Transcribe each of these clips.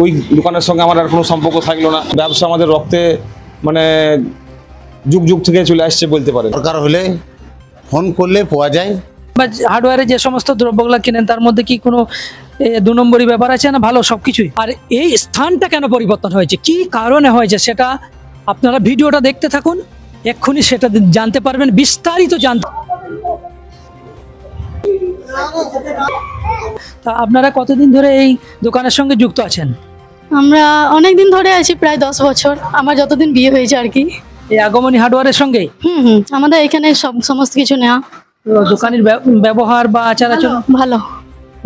ওই দোকানের সঙ্গে আমার আর কোনো সম্পর্ক থাকলো না। ব্যবসা আমাদের রক্তে মানে যুগ যুগ থেকে চলে আসছে বলতে পারে। দরকার হলে ফোন করলে পাওয়া যায়। বা হার্ডওয়্যারে যে সমস্ত দ্রব্যগুলো কিনেন তার মধ্যে কি কোনো 2 নম্বরই ব্যাপার আছে না ভালো সবকিছুই? আর এই স্থানটা কেন পরিবর্তন হয়েছে, কি কারণে হয়েছে, সেটা আপনারা ভিডিওটা দেখতে থাকুন, এক্ষুনি সেটা জানতে পারবেন, বিস্তারিত জানতে। তা আপনারা কতদিন ধরে এই দোকানের সঙ্গে যুক্ত আছেন? আমরা অনেক দিন ধরে আছি, প্রায় 10 বছর, আমার যতদিন বিয়ে হয়েছে আর কি। এই আগমনী হার্ডওয়্যারের সঙ্গে আমাদের এখানে সমস্ত কিছু নেওয়া। দোকানের ব্যবহার বা আচার আচরণ ভালো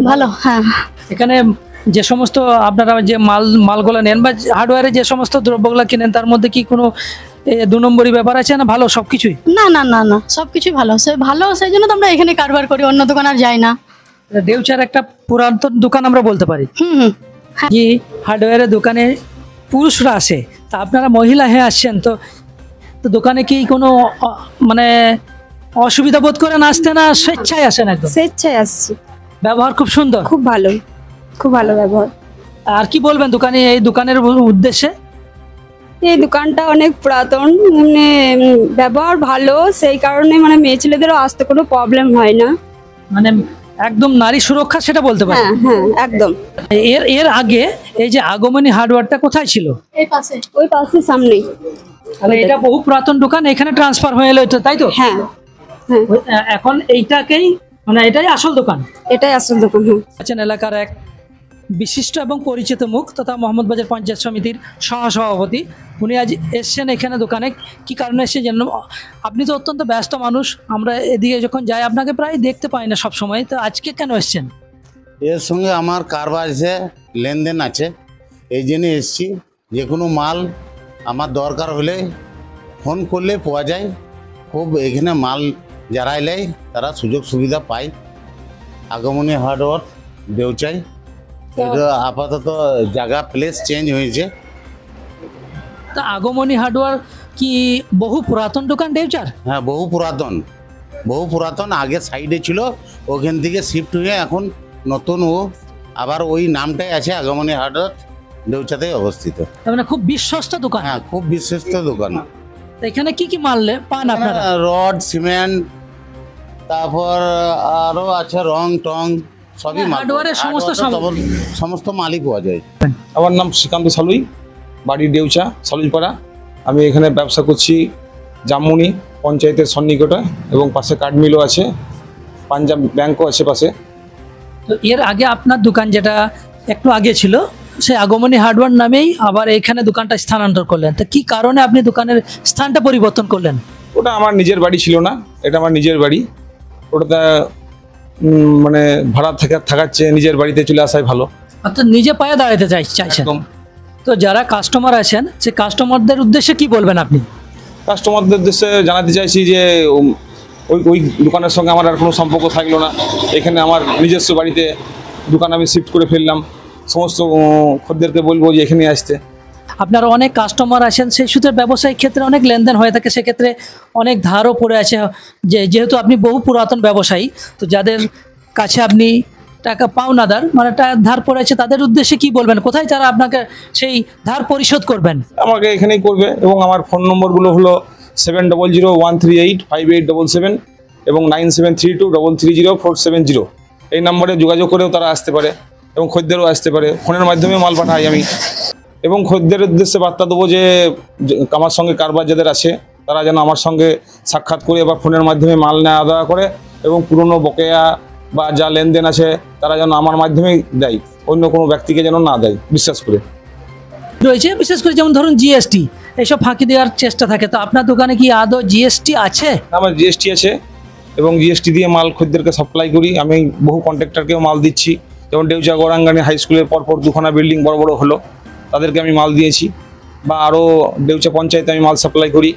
ভালো। হ্যাঁ, এখানে যে সমস্ত আপনারা যে মালগুলো নেন বা হার্ডওয়্যারে যে সমস্ত দ্রব্যগুলো কিনেন তার মধ্যে কি কোনো 2 নম্বরই ব্যাপার আছে না ভালো সবকিছুই? না না না না, সবকিছুই ভালো। ভালো, সেই জন্য তো আমরা এখানে কারবার করি, অন্য দোকান আর যাই না। দেউচার একটা পুরাতন দোকান আমরা বলতে পারি। কি হার্ডওয়্যারের দোকানে পুরুষরা আসে, তা আপনারা মহিলা হয়ে আসছেন, তো দোকানে কি কোনো মানে অসুবিধা বোধ করেন আসতে, না স্বেচ্ছায় আসেন? একদম স্বেচ্ছায় আসছি। ব্যবহার খুব সুন্দর, খুব ভালো, খুব ভালো ব্যবহার। আর কি বলবেন এই দোকানের উদ্দেশ্যে? এই দোকানটা অনেক পুরাতন, মানে ব্যবহার ভালো, সেই কারণে মানে মেয়ে ছেলেদেরও আসতে কোনো প্রবলেম হয় না। মানে একদম নারী সুরক্ষা সেটা বলতে পারেন। হ্যাঁ হ্যাঁ, একদম। এর আগে এই যে আগমনী হার্ডওয়্যারটা কোথায় ছিল? এই পাশে, ওই পাশে সামনেই। তাহলে এটা বহু পুরাতন দোকান, এখানে ট্রান্সফার হয়ে এলো, তাই তো? হ্যাঁ হ্যাঁ, এখন এইটাকেই মানে এটাই আসল দোকান, এটাই আসল দোকান। হ্যাঁ, আছেন এলাকার এক বিশিষ্ট এবং পরিচিত মুখ তথা মোহাম্মদবাজার পঞ্চায়েত সমিতির সহসভাপতি। উনি আজ এসছেন এখানে দোকানে, কি কারণে এসেছেন জানেন? আপনি তো অত্যন্ত ব্যস্ত মানুষ, আমরা এদিকে যখন যাই আপনাকে প্রায় দেখতে পাই না সব সময়, তো আজকে কেন এসছেন? এর সঙ্গে আমার কারবার আছে, লেনদেন আছে, এই জন্য এসছি। যে কোনো মাল আমার দরকার হলে ফোন করলে পাওয়া যায়। খুব এখানে মাল যারা এলে তারা সুযোগ সুবিধা পায়। আগমনী হার্ডওয়্যার দেউচাই, এটা আপাতত জায়গা প্লেস চেঞ্জ হয়েছে। তা আগমনী হার্ডওয়্যার কি বহু পুরাতন দোকান দেউচার? হ্যাঁ, বহু পুরাতন। আগে সাইডে ছিল, ওখান থেকে শিফট হয়ে এখন নতুন আবার ওই নামটাই আছে, আগমনী হার্ডওয়্যার দেউচাতে অবস্থিত। মানে খুব বিশ্বস্ত দোকান। হ্যাঁ, খুব বিশ্বস্ত দোকান। এখানে কি কি মাল পান আপনারা? রড, সিমেন্ট, তারপর আরো আছে রং টং, সবই মাল। হার্ডওয়্যারের সমস্ত মালই পাওয়া যায়। আমার নাম শ্রীকান্ত সালুই, বাড়ি দেউচা সালুইপাড়া। আমি এখানে ব্যবসা করছি জামমনি পঞ্চায়েতের সন্নিকটে, এবং পাশে কাঠ মিলও আছে, পাঞ্জাব ব্যাংকও আছে পাশে। তো এর আগে আপনার দোকান যেটা একটু আগে ছিল, সেই আগমনী হার্ডওয়্যার নামেই আবার এখানে দোকানটা স্থানান্তর করলেন, তো কি কারণে আপনি দোকানের স্থানটা পরিবর্তন করলেন? ওটা আমার নিজের বাড়ি ছিল না, এটা আমার নিজের বাড়ি। ওটাতে মানে ভাড়া থাকার চেয়ে নিজের বাড়িতে চলে আসাই ভালো। অর্থাৎ নিজে পায়ে দাঁড়াতে চাইছেন। তো যারা কাস্টমার আছেন সেই কাস্টমারদের উদ্দেশ্যে কি বলবেন আপনি? কাস্টমারদের উদ্দেশ্যে জানাতে চাইছি যে ওই দোকানের সঙ্গে আমার আর কোনো সম্পর্ক থাকলো না। এখানে আমার নিজস্ব বাড়িতে দোকান আমি শিফট করে ফেললাম। সমস্ত খদ্দেরকে বলবো যে এখানে আসতে। আপনারা অনেক কাস্টমার আছেন, সেই সূত্রে ব্যবসায়িক ক্ষেত্রে অনেক লেনদেন হয়ে থাকে, সেক্ষেত্রে অনেক ধারও পড়ে আছে। যেহেতু আপনি বহু পুরাতন ব্যবসায়ী, তো যাদের কাছে আপনি টাকা পাওনাদার মানে ধার পড়েছে, তাদের উদ্দেশ্যে কি বলবেন? কোথায় তারা আপনাকে সেই ধার পরিশোধ করবেন? আমাকে এখানেই করবে, এবং আমার ফোন নম্বরগুলো হলো 7001385877 এবং 9732330470। এই নম্বরে যোগাযোগ করেও তারা আসতে পারে, এবং খদ্দেরও আসতে পারে। ফোনের মাধ্যমে মাল পাঠাই আমি, এবং খদ্দের উদ্দেশ্যে বার্তা দেবো যে আমার সঙ্গে কারবার যাদের আছে তারা যেন আমার সঙ্গে সাক্ষাৎ করে বা ফোনের মাধ্যমে মাল নেওয়া দেওয়া করে, এবং পুরনো বকেয়া বা যা লেনদেন আছে তারা যেন আমার মাধ্যমেই দেয়, অন্য কোনো ব্যক্তিকে যেন না দেয়, বিশ্বাস করে রয়েছে। বিশেষ করে যেমন ধরুন জিএসটি, এইসব ফাঁকি দেওয়ার চেষ্টা থাকে, তো আপনার দোকানে কি আদৌ জিএসটি আছে? আমার জিএসটি আছে, এবং জিএসটি দিয়ে মাল খদ্দেরকে সাপ্লাই করি। আমি বহু কন্ট্রাক্টরকেও মাল দিচ্ছি, যেমন দেউচা গৌরাঙ্গানি হাই স্কুলের পরপর 2খানা বিল্ডিং বড় বড় হলো, তাদেরকে আমি মাল দিয়েছি। বা আরও দেউচা পঞ্চায়েতে আমি মাল সাপ্লাই করি,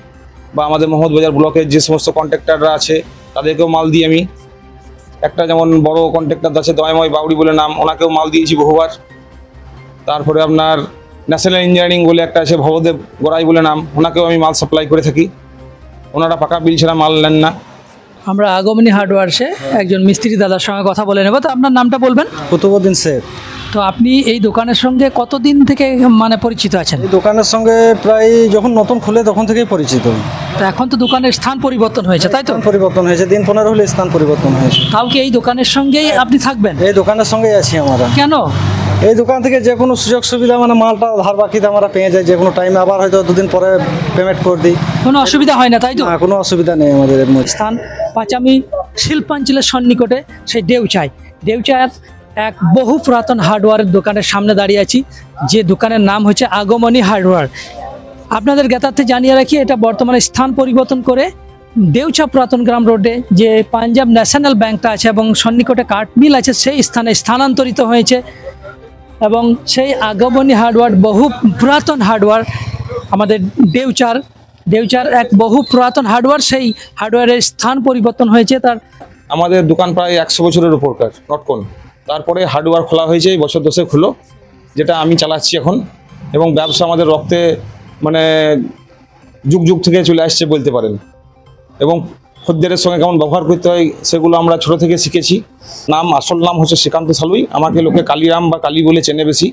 বা আমাদের মোহাম্মদবাজার ব্লকের যে সমস্ত কন্ট্রাক্টররা আছে তাদেরকেও মাল দিই আমি। একটা যেমন বড় কন্ট্রাক্টর আছে দয়াময় বাউরি বলে নাম, ওনাকেও মাল দিয়েছি বহুবার। তারপরে আপনার ন্যাশনাল ইঞ্জিনিয়ারিং বলে একটা আছে ভবদেব গোড়াই বলে নাম, ওনাকেও আমি মাল সাপ্লাই করে থাকি। ওনারা পাকা বিল ছাড়া মাল নেন না। আমরা আগমনী হার্ডওয়্যার্সে একজন মিস্ত্রি দাদার সঙ্গে কথা বলে নেব। তো আপনার নামটা বলবেন? কুতুবুদ্দিন শেখ। তো আপনি এই দোকানের সঙ্গে কতদিন থেকে মানে পরিচিত আছেন? এই দোকানের সঙ্গে প্রায় যখন নতুন খুলে তখন থেকেই পরিচিত। তো এখন তো দোকানের স্থান পরিবর্তন হয়েছে, তাই তো? স্থান পরিবর্তন হয়েছে, দিন 15 হলে স্থান পরিবর্তন হয়েছে। তাও কি এই দোকানের সঙ্গেই আপনি থাকবেন? এই দোকানের সঙ্গেই আছি আমরা। কেন? এই দোকান থেকে যে কোনো সুযোগ সুবিধা মানে মালটা ধার বাকিতে আমরা পেয়ে যাই যে কোনো টাইমে, আবার হয়তো 2 দিন পরে পেমেন্ট করে দিই। কোনো অসুবিধা হয় না, তাই তো? না, কোনো অসুবিধা নেই আমাদের এর মধ্যে। স্থান পাঁচামি শিল্পাঞ্চলের সন্নিকটে সেই দেউচায় এক বহু পুরাতন হার্ডওয়্যারের দোকানের সামনে দাঁড়িয়ে আছি, যে দোকানের নাম হচ্ছে আগমনী হার্ডওয়্যার। আপনাদের জ্ঞাতার্থে জানিয়ে রাখি, এটা বর্তমানে স্থান পরিবর্তন করে দেউচা পুরাতন গ্রাম রোডে যে পাঞ্জাব ন্যাশনাল ব্যাংকটা আছে এবং সন্নিকটে কাঠ মিল আছে সেই স্থানে স্থানান্তরিত হয়েছে। এবং সেই আগমনী হার্ডওয়্যার বহু পুরাতন হার্ডওয়্যার, আমাদের দেউচার এক বহু পুরাতন হার্ডওয়্যার, সেই হার্ডওয়্যারের স্থান পরিবর্তন হয়েছে। তার আমাদের দোকান প্রায় 100 বছরের উপরকার, নটকন। তারপরে হার্ডওয়্যার খোলা হয়েছে এই বছর 10 হলো, যেটা আমি চালাচ্ছি এখন। এবং ব্যবসা আমাদের রক্তে মানে যুগ যুগ থেকে চলে আসছে বলতে পারেন। এবং খদ্দেরের সঙ্গে কেমন ব্যবহার করতে হয় সেগুলো আমরা ছোট থেকে শিখেছি। আসল নাম হচ্ছে শ্রীকান্ত সালুই, আমাকে লোকে কালীরাম বা কালী বলে চেনে বেশি।